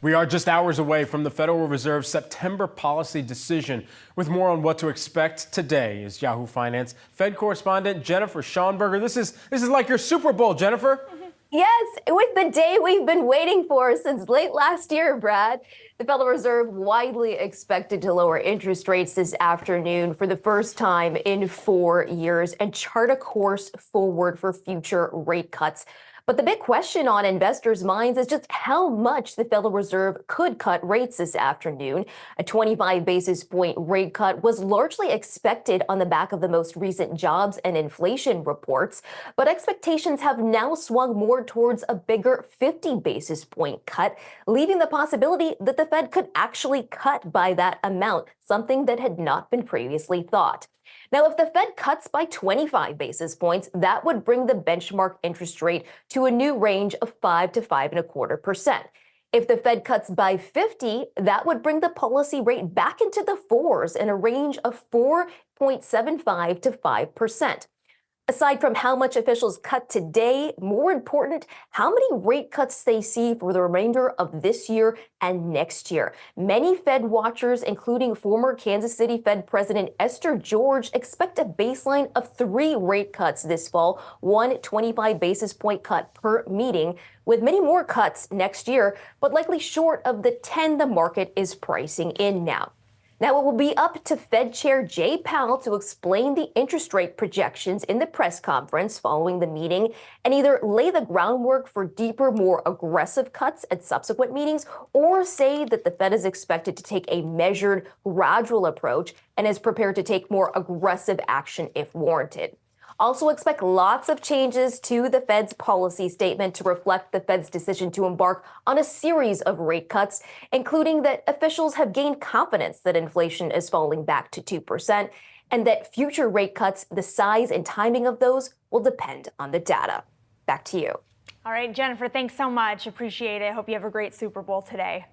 We are just hours away from the Federal Reserve's September policy decision. With more on what to expect today is Yahoo Finance Fed correspondent Jennifer Schonberger. This is like your Super Bowl, Jennifer. Yes, it was the day we've been waiting for since late last year, Brad. The Federal Reserve widely expected to lower interest rates this afternoon for the first time in 4 years and chart a course forward for future rate cuts. But the big question on investors' minds is just how much the Federal Reserve could cut rates this afternoon. A 25 basis point rate cut was largely expected on the back of the most recent jobs and inflation reports, but expectations have now swung more towards a bigger 50 basis point cut, leaving the possibility that the Fed could actually cut by that amount, something that had not been previously thought. Now, if the Fed cuts by 25 basis points, that would bring the benchmark interest rate to a new range of 5 to 5.25%. If the Fed cuts by 50, that would bring the policy rate back into the fours in a range of 4.75 to 5%. Aside from how much officials cut today, more important, how many rate cuts they see for the remainder of this year and next year. Many Fed watchers, including former Kansas City Fed President Esther George, expect a baseline of 3 rate cuts this fall, one 25 basis point cut per meeting, with many more cuts next year, but likely short of the 10 the market is pricing in now. Now, it will be up to Fed Chair Jay Powell to explain the interest rate projections in the press conference following the meeting and either lay the groundwork for deeper, more aggressive cuts at subsequent meetings or say that the Fed is expected to take a measured, gradual approach and is prepared to take more aggressive action if warranted. Also expect lots of changes to the Fed's policy statement to reflect the Fed's decision to embark on a series of rate cuts, including that officials have gained confidence that inflation is falling back to 2% and that future rate cuts, the size and timing of those, will depend on the data. Back to you. All right, Jennifer, thanks so much. Appreciate it. Hope you have a great Super Bowl today.